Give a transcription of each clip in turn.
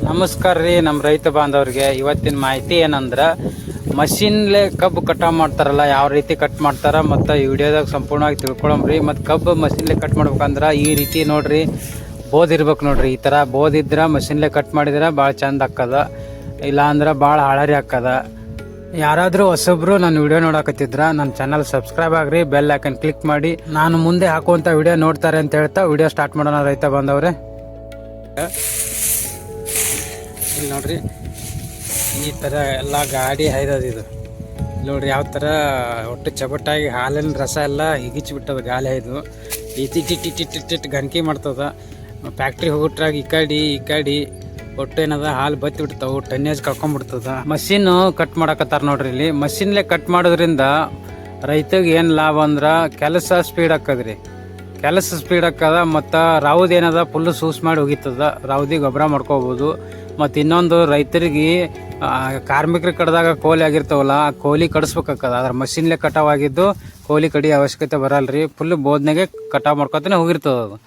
ನಮಸ್ಕಾರ ರೀ ನಮ್ಮ ರೈತ ಬಾಂಧವ್ರಿಗೆ. ಇವತ್ತಿನ ಮಾಹಿತಿ ಏನಂದ್ರೆ ಮಷಿನ್ಲೆ ಕಬ್ಬು ಕಟಾವು ಮಾಡ್ತಾರಲ್ಲ, ಯಾವ ರೀತಿ ಕಟ್ ಮಾಡ್ತಾರ ಮತ್ತು ಈ ವಿಡಿಯೋದಾಗ ಸಂಪೂರ್ಣವಾಗಿ ತಿಳ್ಕೊಳಮ್ರಿ. ಮತ್ತು ಕಬ್ಬು ಮಷಿನ್ಲೆ ಕಟ್ ಮಾಡ್ಬೇಕಂದ್ರೆ ಈ ರೀತಿ ನೋಡ್ರಿ, ಬೋದ್ ಇರ್ಬೇಕು ನೋಡ್ರಿ. ಈ ಥರ ಬೋದ್ ಇದ್ರೆ ಮಷಿನ್ಲೆ ಕಟ್ ಮಾಡಿದ್ರೆ ಭಾಳ ಚಂದ ಆಕ್ಕದ, ಇಲ್ಲ ಅಂದ್ರೆ ಭಾಳ ಹಳರಿ ಆಕ್ಕದ. ಯಾರಾದರೂ ಹೊಸಬ್ರು ನನ್ನ ವಿಡಿಯೋ ನೋಡಕತ್ತಿದ್ರ ನನ್ನ ಚಾನಲ್ ಸಬ್ಸ್ಕ್ರೈಬ್ ಆಗ್ರಿ, ಬೆಲ್ ಐಕನ್ ಕ್ಲಿಕ್ ಮಾಡಿ ನಾನು ಮುಂದೆ ಹಾಕುವಂಥ ವಿಡಿಯೋ ನೋಡ್ತಾರೆ ಅಂತ ಹೇಳ್ತಾ ವಿಡಿಯೋ ಸ್ಟಾರ್ಟ್ ಮಾಡೋಣ ರೈತ ಬಾಂಧವ್ರೆ. ಇಲ್ಲಿ ನೋಡ್ರಿ, ಈ ಥರ ಎಲ್ಲ ಗಾಡಿ ಹೈದದ ಇದು ನೋಡ್ರಿ. ಯಾವ ಥರ ಒಟ್ಟು ಚಬಟ್ಟಾಗಿ ಹಾಲಿನ ರಸ ಎಲ್ಲ ಹಿಗಿಚ್ಬಿಟ್ಟದ ಗಾಳಿ ಹೈದು ಇಟ್ಟಿಟ್ಟಿಟ್ಟಿಟ್ಟಿಟ್ಟು ಗಣಕಿ ಮಾಡ್ತದ. ಫ್ಯಾಕ್ಟ್ರಿ ಹೋಗ್ಬಿಟ್ರಾಗ ಈ ಕಡೆ ಒಟ್ಟು ಏನದ ಹಾಲು ಬತ್ತಿ ಬಿಡ್ತಾವೆ, ಟನ್ನೇಜ್ ಕಳ್ಕೊಂಡ್ಬಿಡ್ತದ. ಮಷೀನು ಕಟ್ ಮಾಡಕತ್ತಾರ ನೋಡ್ರಿ. ಇಲ್ಲಿ ಮಷೀನ್ಲೆ ಕಟ್ ಮಾಡೋದ್ರಿಂದ ರೈತಗೆ ಏನು ಲಾಭ ಅಂದ್ರೆ ಕೆಲಸ ಸ್ಪೀಡ್ ಆಕ್ಕದ್ರಿ. ಕೆಲಸ ಸ್ಪೀಡ್ ಆಕ್ಕದ ಮತ್ತು ರಾವುದ್ ಏನದ ಫುಲ್ಲು ಸೂಸ್ ಮಾಡಿ ಹೋಗಿತ್ತದ, ರಾವುದಿ ಗೊಬ್ಬರ ಮಾಡ್ಕೋಬೋದು. ಮತ್ತು ಇನ್ನೊಂದು ರೈತರಿಗೆ ಕಾರ್ಮಿಕರ ಕಡ್ದಾಗ ಕೋಲಿ ಆಗಿರ್ತಾವಲ್ಲ, ಆ ಕೋಲಿ ಕಡಿಸ್ಬೇಕಾಗ್ತದ. ಅದ್ರ ಮಷಿನ್ಲೆ ಕಟಾವಾಗಿದ್ದು ಕೋಲಿ ಕಡಿ ಅವಶ್ಯಕತೆ ಬರಲ್ರಿ, ಫುಲ್ ಬೋದ್ನಾಗೆ ಕಟಾವು ಮಾಡ್ಕೊತಾನೆ ಹೋಗಿರ್ತದ. ಅದು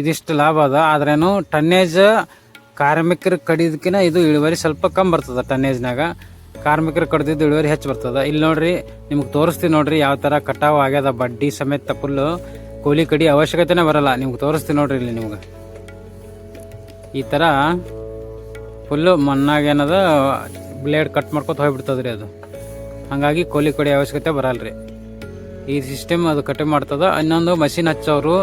ಇದಿಷ್ಟು ಲಾಭ ಅದ. ಆದ್ರೇನು ಟನ್ನೇಜ್ ಕಾರ್ಮಿಕರು ಕಡಿದಕ್ಕಿಂತ ಇದು ಇಳುವರಿ ಸ್ವಲ್ಪ ಕಮ್ಮಿ ಬರ್ತದೆ. ಟನ್ನೇಜ್ನಾಗ ಕಾರ್ಮಿಕರು ಕಡ್ದಿದ್ದು ಇಳುವರಿ ಹೆಚ್ಚು ಬರ್ತದೆ. ಇಲ್ಲಿ ನೋಡ್ರಿ, ನಿಮ್ಗೆ ತೋರಿಸ್ತೀವಿ ನೋಡ್ರಿ ಯಾವ ಥರ ಕಟಾವು ಆಗ್ಯದ. ಬಡ್ಡಿ ಸಮೇತ ಫುಲ್ಲು ಕೋಲಿ ಕಡಿ ಅವಶ್ಯಕತೆನೇ ಬರಲ್ಲ. ನಿಮ್ಗೆ ತೋರಿಸ್ತೀವಿ ನೋಡ್ರಿ. ಇಲ್ಲಿ ನಿಮ್ಗೆ ಈ ಥರ ಫುಲ್ಲು ಮಣ್ಣಾಗೇನದ ಬ್ಲೇಡ್ ಕಟ್ ಮಾಡ್ಕೊತ ಹೋಗ್ಬಿಡ್ತದ್ರಿ ಅದು. ಹಾಗಾಗಿ ಕೋಲಿ ಕಡಿ ಅವಶ್ಯಕತೆ ಬರಲ್ರಿ. ಈ ಸಿಸ್ಟಮ್ ಅದು ಕಟ್ ಮಾಡ್ತದ. ಇನ್ನೊಂದು ಮಷಿನ್ ಹಚ್ಚೋರು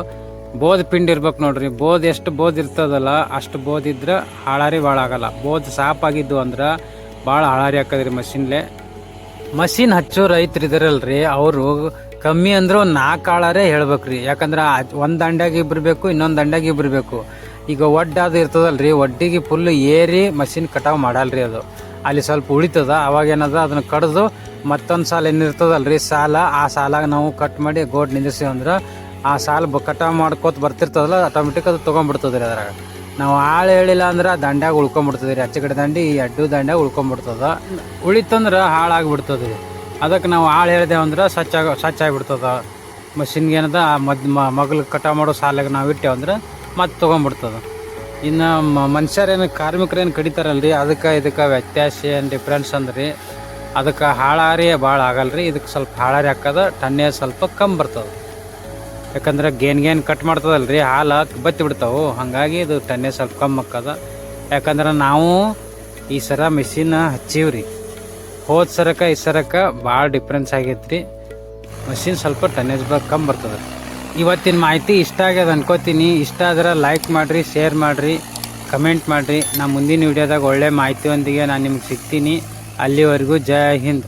ಬೋದ್ ಪಿಂಡ್ ಇರ್ಬೇಕು ನೋಡ್ರಿ. ಬೋದ್ ಎಷ್ಟು ಬೋದ್ ಇರ್ತದಲ್ಲ ಅಷ್ಟು ಬೋದ್ ಇದ್ರೆ ಹಾಳಾರಿ ಭಾಳ ಆಗಲ್ಲ. ಬೋದ್ ಸಾಪಾಗಿದ್ದು ಅಂದ್ರೆ ಭಾಳ ಹಾಳಾರಿ ಹಾಕದ್ರಿ ಮಷಿನ್ಲೆ. ಮಷಿನ್ ಹಚ್ಚೋ ರೈತರು ಇದಾರಲ್ರಿ, ಅವರು ಕಮ್ಮಿ ಅಂದ್ರೆ ಒಂದು 4 ಆಳಾರೇ ಹೇಳ್ಬೇಕ್ರಿ. ಯಾಕಂದ್ರೆ ಒಂದು ದಂಡ್ಯಾಗ ಇಬ್ರು ಬೇಕು, ಇನ್ನೊಂದು ದಂಡ್ಯಾಗ ಇಬ್ರು ಬೇಕು. ಈಗ ಒಡ್ಡು ಅದು ಇರ್ತದಲ್ರಿ, ಒಡ್ಡಿಗೆ ಫುಲ್ ಏರಿ ಮಷಿನ್ ಕಟಾವು ಮಾಡಲ್ರಿ. ಅದು ಅಲ್ಲಿ ಸ್ವಲ್ಪ ಉಳಿತದ. ಅವಾಗೇನದ ಅದನ್ನ ಕಡ್ದು ಮತ್ತೊಂದು ಸಾಲ ಏನಿರ್ತದಲ್ರಿ ಸಾಲ, ಆ ಸಾಲಾಗ ನಾವು ಕಟ್ ಮಾಡಿ ಗೋಡ್ ನಿಂದಿರ್ಸಿ ಅಂದ್ರೆ ಆ ಸಾಲ ಕಟಾವು ಮಾಡ್ಕೋತ ಬರ್ತಿರ್ತದಲ್ಲ, ಆಟೋಮೆಟಿಕ್ ಅದು ತೊಗೊಂಡ್ಬಿಡ್ತದ್ರಿ. ಅದ್ರಾಗ ನಾವು ಆಳು ಹೇಳಿಲ್ಲ ಅಂದ್ರೆ ದಂಡ್ಯಾಗ ಉಳ್ಕೊಂಡ್ಬಿಡ್ತದ್ರಿ. ಆಚೆ ಕಡೆ ದಂಡಿ ಈ ಅಡ್ಡು ದಂಡ್ಯಾಗ ಉಳ್ಕೊಂಡ್ಬಿಡ್ತದ. ಉಳಿತಂದ್ರೆ ಹಾಳಾಗಿಬಿಡ್ತದ್ರಿ. ಅದಕ್ಕೆ ನಾವು ಆಳು ಹೇಳಿದೆವು ಅಂದ್ರೆ ಸ್ವಚ್ಛ ಆಗಿಬಿಡ್ತದ. ಮಷಿನ್ಗೆ ಏನದ ಮಗ್ಲು ಕಟಾವು ಮಾಡೋ ಸಾಲಾಗ ನಾವು ಇಟ್ಟೇವು ಅಂದ್ರೆ ಮತ್ತೆ ತೊಗೊಂಡ್ಬಿಡ್ತದ. ಇನ್ನು ಮನುಷ್ಯರೇನು ಕಾರ್ಮಿಕರೇನು ಕಡಿತಾರಲ್ರಿ, ಅದಕ್ಕೆ ಇದಕ್ಕೆ ವ್ಯತ್ಯಾಸ ಏನು ಡಿಫ್ರೆನ್ಸ್ ಅಂದ್ರಿ, ಅದಕ್ಕೆ ಹಾಳಾರಿ ಭಾಳ ಆಗಲ್ರಿ. ಇದಕ್ಕೆ ಸ್ವಲ್ಪ ಹಾಳಾರಿ ಹಾಕದ, ಟನ್ನೇ ಸ್ವಲ್ಪ ಕಮ್ಮಿ ಬರ್ತದೆ. ಯಾಕಂದ್ರೆ ಗೇನ್ ಕಟ್ ಮಾಡ್ತದಲ್ರಿ, ಹಾಲು ಬತ್ತಿ ಬಿಡ್ತಾವೆ. ಹಾಗಾಗಿ ಇದು ಟನ್ನೇ ಸ್ವಲ್ಪ ಕಮ್ಮಿ ಹಾಕದ. ಯಾಕಂದ್ರೆ ನಾವು ಈ ಸರ ಮಿಷಿನ್ ಹಚ್ಚೀವ್ರಿ. ಹೋದ ಸರಕ್ಕೆ ಈ ಸರಕ್ಕೆ ಭಾಳ ಡಿಫ್ರೆನ್ಸ್ ಆಗೈತ್ರಿ. ಮಷಿನ್ ಸ್ವಲ್ಪ ಟನ್ನೇಜ್ ಕಮ್ಮಿ ಬರ್ತದೆ. ಇವತ್ತಿನ ಮಾಹಿತಿ ಇಷ್ಟ ಆಗ್ಯದ ಅನ್ಕೋತೀನಿ. ಇಷ್ಟ ಆದ್ರೆ ಲೈಕ್ ಮಾಡಿರಿ, ಶೇರ್ ಮಾಡಿರಿ, ಕಮೆಂಟ್ ಮಾಡಿರಿ. ನಾ ಮುಂದಿನ ವಿಡಿಯೋದಾಗ ಒಳ್ಳೆ ಮಾಹಿತಿಯೊಂದಿಗೆ ನಾನು ನಿಮ್ಗೆ ಸಿಗ್ತೀನಿ. ಅಲ್ಲಿವರೆಗೂ ಜೈ ಹಿಂದ್.